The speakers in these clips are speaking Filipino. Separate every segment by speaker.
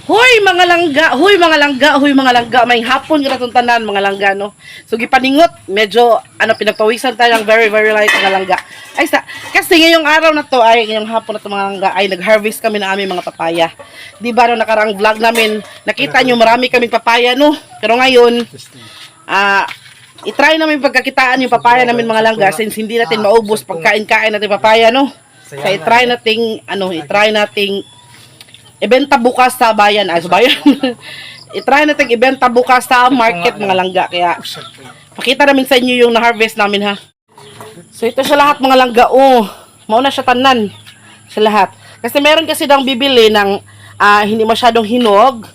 Speaker 1: Huy mga langga, may hapon nga natong tanan mga langga no. So gipaningot, medyo pinagpawisan tayo ng very very light mga langga. Ay kasi ngayong araw na to ay ngayong hapon na to mga langga ay nag-harvest kami ng aming mga papaya. Di ba no nakarang vlog namin, nakita nyo marami kaming papaya no. Pero ngayon i-try namin pagkakitaan yung papaya namin mga langga since hindi natin maubos pagkain-kain natin papaya no. So i-try nating ibenta bukas sa bayan. Sa bayan. I-try natin ibenta bukas sa market mga langga. Kaya, pakita namin sa inyo yung na-harvest namin ha. So, ito siya lahat mga langga. Mauna siya tanan. Sa lahat. Kasi meron kasi dang bibili ng hindi masyadong hinog.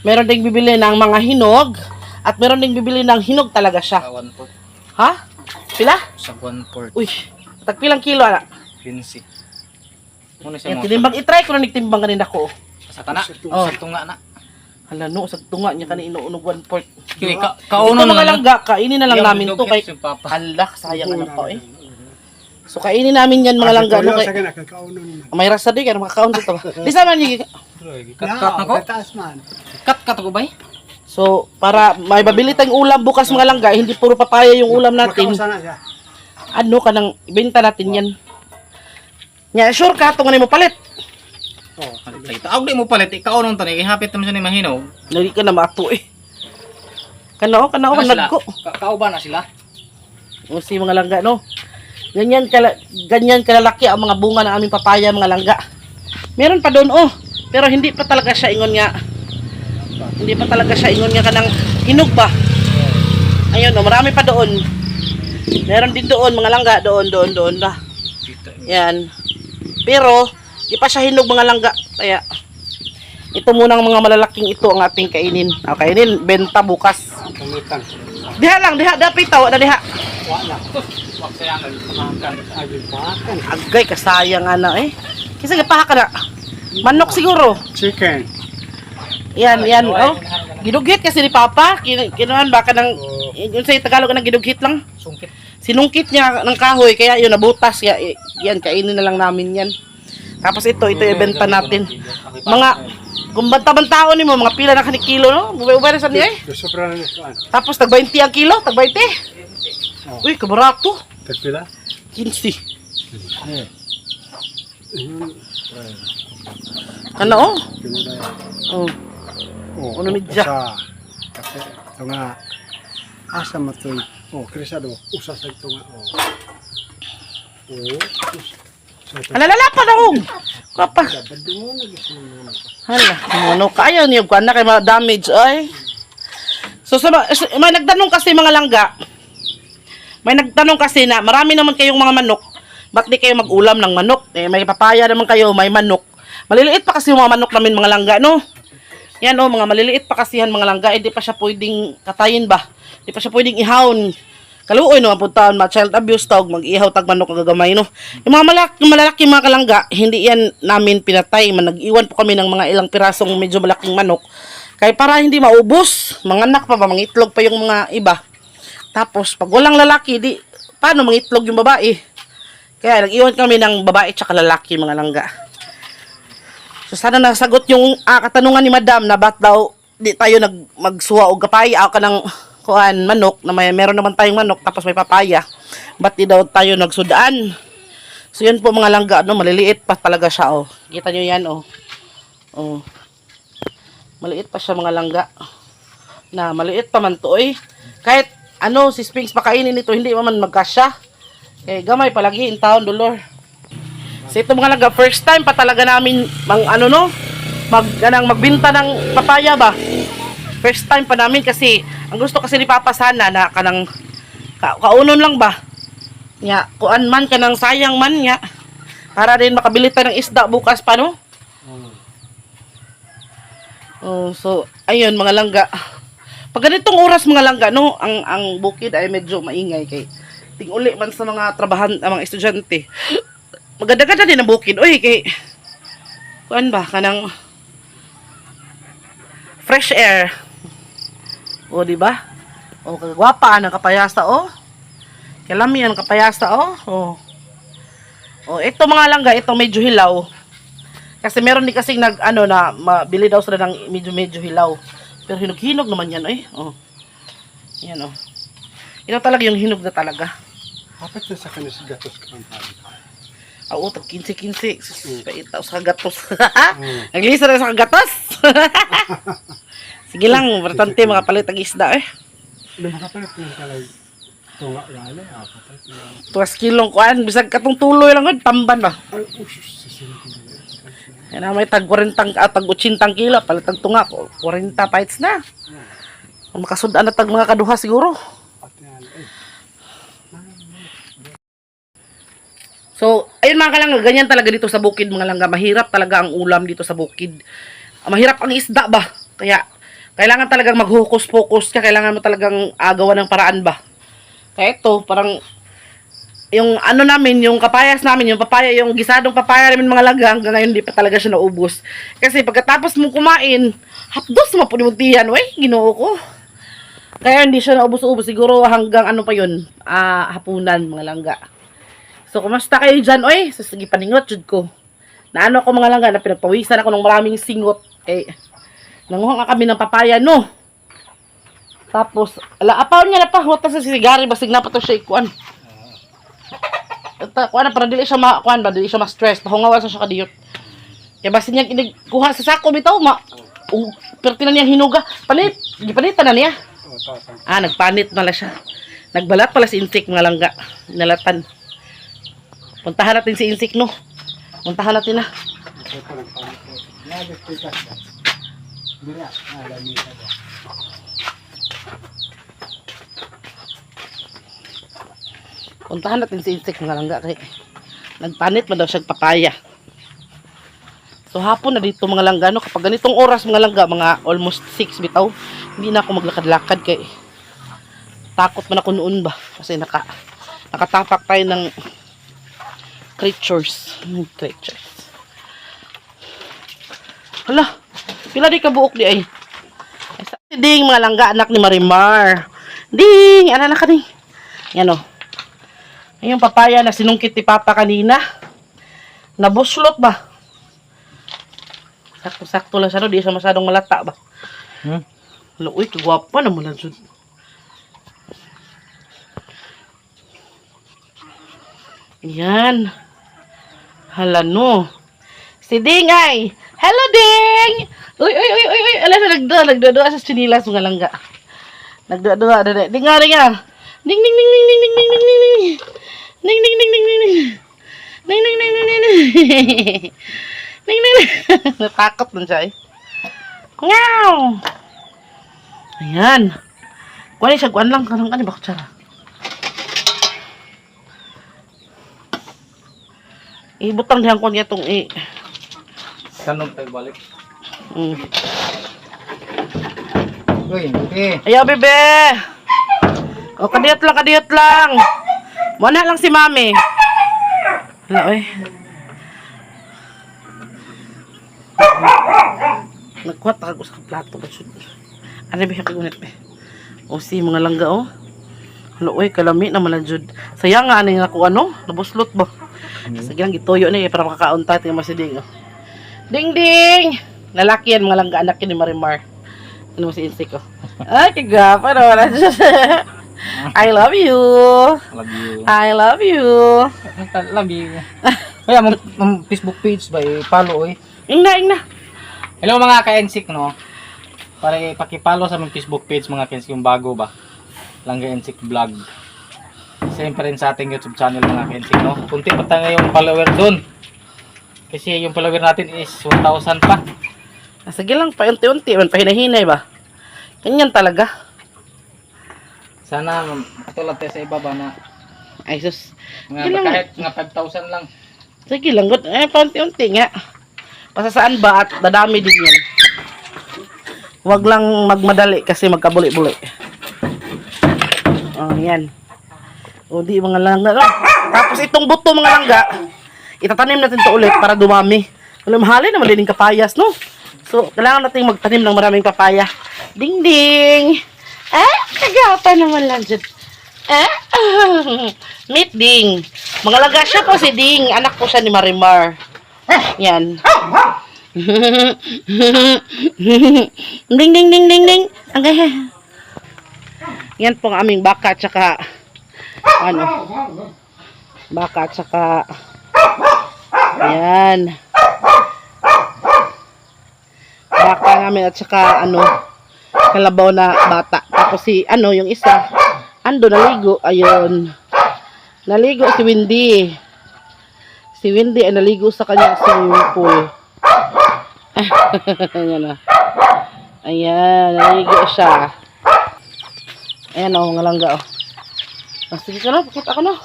Speaker 1: Meron ding bibili ng mga hinog. At meron ding bibili ng hinog talaga siya. Ha? Pila?
Speaker 2: Sa 1/4.
Speaker 1: Uy, tagpilang kilo ala?
Speaker 2: 20. Muna
Speaker 1: Yan, tinimbang, i-try ko na nagtimbang kanina ko.
Speaker 2: Sa kana? Sa tunga na.
Speaker 1: Hala no, sa tunga niya kanina unog 1/4.
Speaker 2: Kini
Speaker 1: Kauno mga langga, kainin na lang
Speaker 2: Yung
Speaker 1: namin to kay
Speaker 2: Papa.
Speaker 1: halak sayang anak pa eh. So kainin namin yan mga langga no kay may rasa di kaya makakaon dito. Di sa man ni
Speaker 2: Kat na ko? Kat ko bay?
Speaker 1: so para may babili tayong ulam bukas mga langga, hindi puro papaya yung ulam natin. Ano kanang ibenta natin yan. Nya sure ka tong mo palit.
Speaker 2: Ito di mo palit, ikaw nung tanay, ihapit naman siya ni Mahinog.
Speaker 1: Nari ka na mato eh. Kanao nagko.
Speaker 2: Kauban na sila.
Speaker 1: O si mga langga no. Ganyan kalalaki ang mga bunga ng aming papaya mga langga. Meron pa doon pero hindi pa talaga siya ingon nga. Hindi pa talaga siya ingon nga kanang hinog ba. Ayun marami pa doon. Meron din doon mga langga doon ba. Yan. Pero di pa siya hinog mga langga. Kaya ito muna ang mga malalaking ito ang ating kainin. Kainin benta bukas. Diha lang, dapat tawa na diha. Agay kasayang ana eh. Kasi gapaha ka na. Manok siguro.
Speaker 3: Chicken.
Speaker 1: Yan Gidugit kasi ni Papa. Kinuhan baka ng yun sa Tagalog ng gidugit lang.
Speaker 2: Sungkit.
Speaker 1: Sinungkit niya ng kahoy kaya yun nabutas. Yan kainin na lang namin yan. Tapos ito ibenta natin. Mga kung banta-bantaon ni mo mga pila na kanikilo no. Bubay sa niya eh.
Speaker 3: Sobra na ito.
Speaker 1: Tapos tag 20 ang kilo, tag 20. Uy, kabarato.
Speaker 3: Tagpila?
Speaker 1: 15. Ano Ano midya?
Speaker 3: Kasi ito nga. Asa matoy. Krisado. Usa sa ito nga.
Speaker 1: Alalala pa daw. Kapa. Hala, ano kayo niyo kuan na kay ma-damage ay. So may nagtanong kasi mga langga. May nagtanong kasi na marami naman kayong mga manok. Ba't di kayo mag-ulam ng manok? May papaya naman kayo, may manok. Maliliit pa kasi yung mga manok namin mga langga, no? Yan mga maliliit pa kasi yan mga langga. Hindi pa siya pwedeng katayin ba? Hindi pa siya pwedeng ihawon. Kaluoy no, puntahan child abuse tawag mag-ihaw tag manok gagamay no. Yung mga malalaki mga kalangga, hindi yan namin pinatay. Nag-iwan po kami ng mga ilang pirasong medyo malaking manok. Kaya para hindi maubos, manganak pa ba, mangitlog pa yung mga iba. Tapos pag walang lalaki, di paano mangitlog yung babae? Kaya nag-iwan kami ng babae tsaka lalaki mga langga. So sana nasagot yung katanungan ni Madam na ba't daw di tayo magsuwa o gapaya ka ng kuan manok na meron naman tayong manok tapos may papaya. Ba't di daw tayo nagsudaan? So yun po mga langga, maliliit pa talaga siya Kita nyo yan Maliit pa siya mga langga. Na maliit pa man to Kahit si Sphinx pakainin nito hindi man magkasya. Gamay palagi in town dolor. So ito mga langga, first time pa talaga namin magbenta ng papaya ba. First time pa namin kasi ang gusto kasi ni Papa sana na kanang kaunon lang ba. Nya, kuan man kanang sayang man nya. Para din makabili tayo ng isda bukas pa no. So ayun mga langga. Pag ganitong oras mga langga no, ang bukid ay medyo maingay kay ting-uli man sa mga trabahan mga estudyante. Maganda-ganda din ang bukid. Kay kuan ba kanang fresh air. Di ba? Kagwapa ang kapayasa Kalami ang kapayasa ito mga langga, ito medyo hilaw. Kasi meron din kasing na mabili daw sila ng medyo hilaw. Pero hinog-hinog naman yan, eh. Oh. Yan, oh. Ito talaga yung hinog na talaga.
Speaker 3: Kapit na sa kanis gatos ka ng pangka.
Speaker 1: Oo, tag 15-15. Paitaw sa kagatos. Naglisa na sa kagatos. Sige lang, importante makapalit ang isda, eh.
Speaker 3: Hindi makapalit yung kalay. Tunga gali, kapalit yung...
Speaker 1: 2 kilong kuan, bisag katong tuloy lang, tamban ba?
Speaker 3: Ay, usus, sasilip ko na.
Speaker 1: Yan na, may tag 40, tag 80 kilo, palit ang tunga, 40 pites na. Kung makasudaan na tag mga kaduha siguro.
Speaker 3: At yan, eh.
Speaker 1: So, ayun mga kalangga, ganyan talaga dito sa bukid mga langga. Mahirap talaga ang ulam dito sa bukid. Mahirap ang isda ba? Kaya, kailangan talagang mag-focus ka. Kailangan mo talagang agawan ng paraan ba? Kaya ito, parang, yung ano namin, yung kapayas namin, yung papaya, yung gisadong papaya namin mga langga, hanggang ngayon di pa talaga siya naubos. Kasi pagkatapos mo kumain, hapdos mo po ni Muntihan, wey, ginoo ko. Kaya hindi siya naubos-ubos. Siguro hanggang ano pa yun, hapunan mga langga. So, kumusta kayo dyan, oy? So, sige, paningot, jud ko. Naano ako mga langga, na pinagpawisan ako ng maraming singot. Eh, nanguha nga kami ng papaya, no? Tapos, apaw niya na pa, huwag sa sigari, basig na pa to siya ikuan. Kuan, para dili siya dili siya ma-stress, pahungawa sa siya kadiyot. Kaya basig niya, kuha sa sako, bitaw, perti na niya hinuga. Gipanitan na niya. Nagpanit pala siya. Nagbalat pala si insik, mga langga. Nalatan. Puntahan natin si insik, no? Puntahan natin na. Puntahan natin si insik, mga langga. Kaya nagpanit man daw siya papaya. So hapon na dito mga langga, no? Kapag ganitong oras mga langga, mga almost 6 bitaw, hindi na ako maglakad-lakad kay takot man ako noon ba? Kasi nakatapak tayo ng creatures. Hala, pila di ka buok di ay. Si Ding mga langga, anak ni Marimar. Ding, ana na ka ni. Yan o. Yung papaya na sinungkit ni Papa kanina. Nabuslot ba? Sakto-sakto lang siya, no? Di siya masyadong malata ba? Hala, uy, kagwapa naman lang. Yan. Hala, no. Si Ding ay. Hello, Ding! Uy. Alam na, nagdua sa chinilas mga langga. Nagdua. Ding nga. Ding. Natakot nun siya eh. Ngaw! Ayan. Kuha siya, kuhaan lang. Kanang ano ba kutsara? Ibutang dihan ko niya itong
Speaker 2: Kanon tayo balik. Uy, okay.
Speaker 1: Ayaw, bebe! O, kadiyot lang. Muna lang si mami. Hala, oy. Nagkuhat ako sa plato. Ano ba yung kagunit, be? O, si mga langga, oh. Hala, oy, kalami na malanjud. Sayang nga, ano ako, nabuslot ba? Sige lang, gituyo na para makakaunta. Tingnan mo si Ding, oh. Ding! Lalaki yan, mga langga, anak ni Marimar. Ano mo si insik, oh. Ay, kagapa naman. I love you. I love you.
Speaker 2: Love you. Kaya, mong Facebook page ba, follow, eh.
Speaker 1: Ingna.
Speaker 2: Hello mga ka-ensik, no? Para ipakipalo sa aming Facebook page mga ka-ensik yung bago ba? Langga Ensik Vlog. Same pa rin sa ating YouTube channel mga ka-ensik, no? Kunti pa tayo yung follower doon. Kasi yung follower natin is 1,000 pa.
Speaker 1: Sige lang, paunti-unti. Pahinahinay ba? Ganyan talaga.
Speaker 2: Sana katulad tayo sa iba ba na
Speaker 1: Ay, sus.
Speaker 2: kahit nga 5,000 lang.
Speaker 1: Sige lang, paunti-unti nga. Basta saan ba at dadami din yan. Huwag lang magmadali kasi magkabuli-buli. Oh, yan. O, di mga langga. Tapos itong buto mga langga, itatanim natin to ulit para dumami. Wala mahalin naman din yung kapayas, no? So, kailangan natin magtanim ng maraming papaya. Ding! Kagapa naman lang dyan. Meet Ding. Mga langga siya po si Ding. Anak po siya ni Marimar. Yan. Ding ding ding ding ding. Okay. Yan po ang aming baka tsaka ano? Baka tsaka yan. Baka namin at saka ano kalabaw na bata. Tapos si ano yung isa ando naligo. Ayun. Naligo si Windy. Si Windy ay naligo sa kanyang swimming pool. Ayan na. Ayan, naligo siya. Ayan o, mga langga o. Sige ka na, pakita ko na.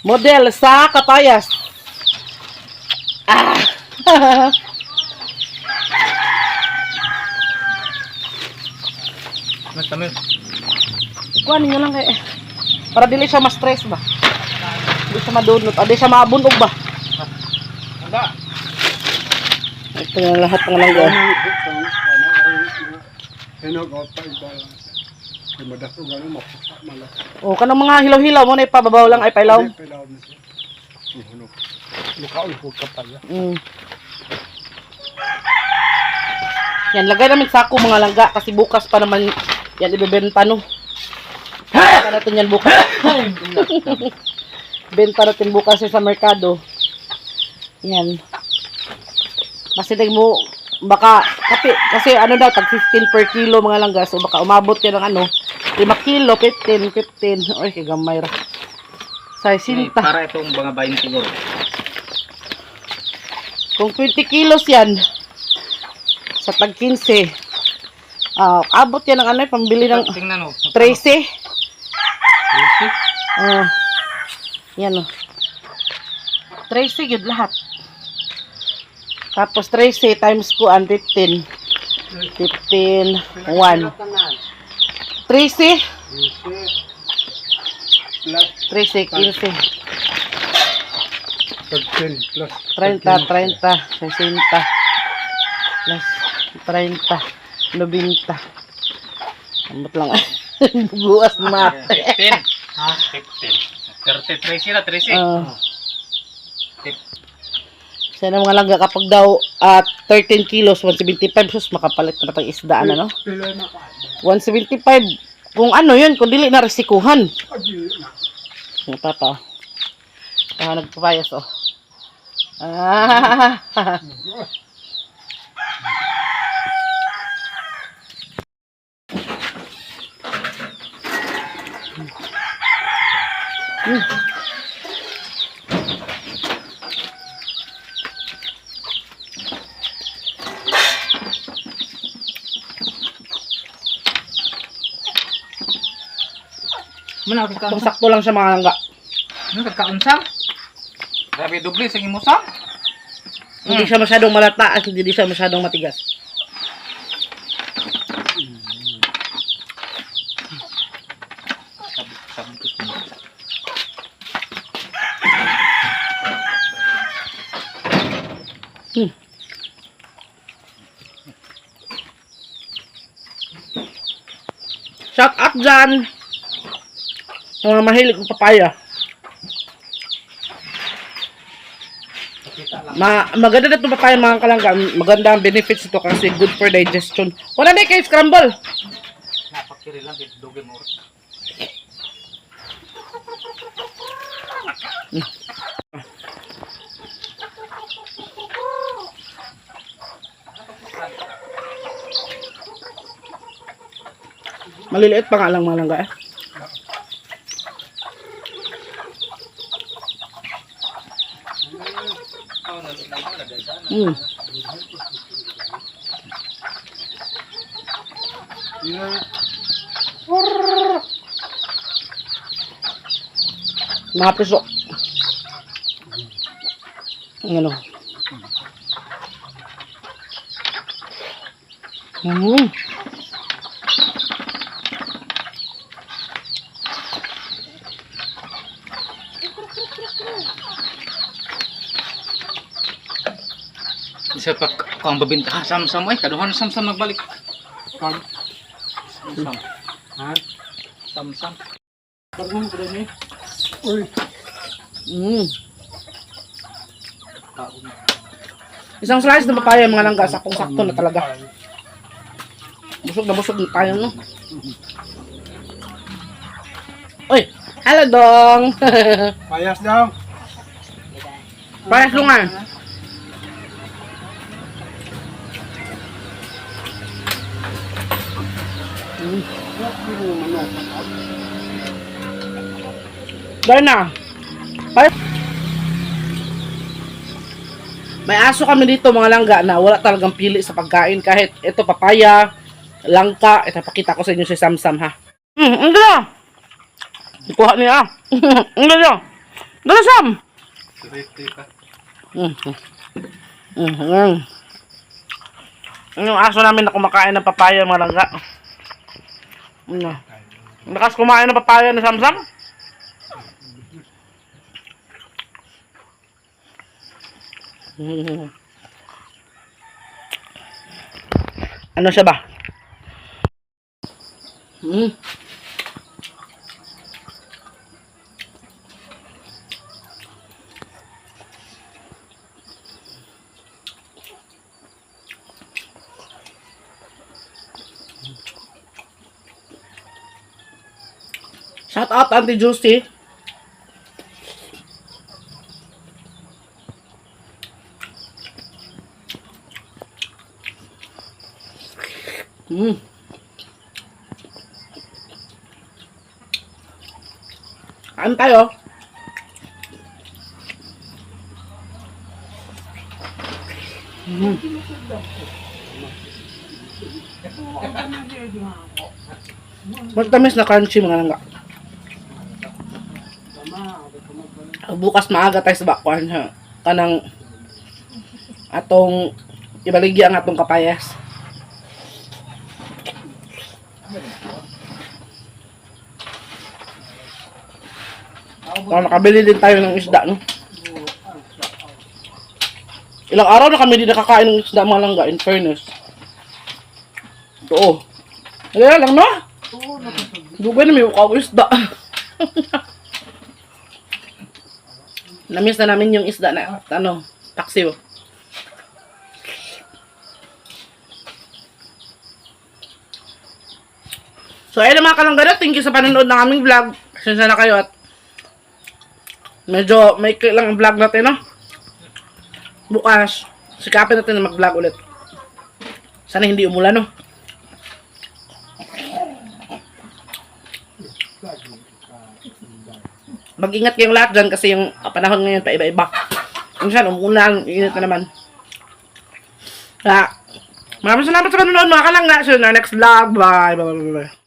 Speaker 1: Model sa Kapayas. Ah!
Speaker 2: Tamil.
Speaker 1: Kuhanin nyo lang kaya. Para dili siya ma-stress ba? Di siya madunot. Di siya maabunog ba?
Speaker 2: Handa.
Speaker 1: Ito na lahat ng langga. O, kanang mga hilaw-hilaw mo na ipababaw lang ay pailaw. Mm. Yan, lagay namin sako mga langga kasi bukas pa naman yan ibebenta no. Benta natin yan bukas. Benta natin bukas sa merkado. Yan. Kasi mo baka kasi ano daw tag 15 per kilo mga langga so baka umabot yan ng ano 5 kilo 15 oy kay gamay ra. Sa sinta.
Speaker 2: Para itong mga 20 siguro.
Speaker 1: Kung 20 kilos yan sa tag 15 abot yan ng ano pambili ng
Speaker 2: Tingnan mo.
Speaker 1: 13. Yan o. 13 yun lahat. Tapos 13 times ko ang 15. 15, 1. 13. 13, 15.
Speaker 3: 13 plus
Speaker 1: 30, 30, 60. Plus 30, 90. Ambot lang. Bugas na.
Speaker 2: 15. Ha? 15. 33 sila, 13.
Speaker 1: Sana mga langga kapag daw 13 kilos, 175 sus makapalit na pang isdaan ano? 175 kung ano yun, kung dili na resikuhan. Yung papa. Nagpapayas oh.
Speaker 2: Mana
Speaker 1: Kung sakto lang siya mga langga.
Speaker 2: Ano kagkaunsang? Grabe dubli sa imusang.
Speaker 1: Hindi siya masyadong malata at hindi siya masyadong matigas. Shout out dyan! Sa mga mahilig ng papaya. Maganda na itong papaya mga kalangga. Maganda ang benefits ito kasi good for digestion. Wala na kayo scramble.
Speaker 2: Napakiri lang dito dugi mo.
Speaker 1: Maliliit pa nga lang mga langga eh. Mga piso. Ano?
Speaker 2: Isa pa kung babinta sam-sam ay kaduhan sam-sam nagbalik. Sam.
Speaker 3: Ha?
Speaker 2: Sam-sam.
Speaker 3: Pagmum ko rin eh. Uy.
Speaker 2: Kaon.
Speaker 1: Isang slice na papaya mga langga, saktong-sakto na talaga. Busog na tayo, no? Uy, hello dong!
Speaker 3: Payas daw.
Speaker 1: Pares lungan. Dahil na. May aso kami dito mga langga na wala talagang pili sa pagkain kahit ito papaya, langka, ito pakita ko sa inyo si Samsam ha. Ang gala. Ikuha niya. Ang gala. Gala Sam. Yung aso namin na kumakain ng papaya mga langga. Nakas kumain ng papaya ni Samsam? Ano siya ba? Shout out Auntie Juicy. Kain tayo. Matamis na crunchy mga langga. Bukas maaga tayo sa bakwan ha. Kanang atong ibaligya ang atong kapayas. Makabili din tayo ng isda, no? Ilang araw na kami di nakakain ng isda mga langga, in fairness. Oo. Kaya lang, no? Dugay na may ukaw isda. Namiss na namin yung isda na, paksiw. So, ayun mga kalangga, thank you sa panonood ng aming vlog. Pasensya na kayo at medyo maikli lang ang vlog natin, no? Bukas, sikapin natin na mag-vlog ulit. Sana hindi umulan, no? Mag-ingat kayong lahat dyan kasi yung panahon ngayon pa iba-iba. Minsan, umulan, init na naman. Maraming salamat sa panonood mga kalangga. See you in our next vlog. Bye. Bye. Bye. Bye.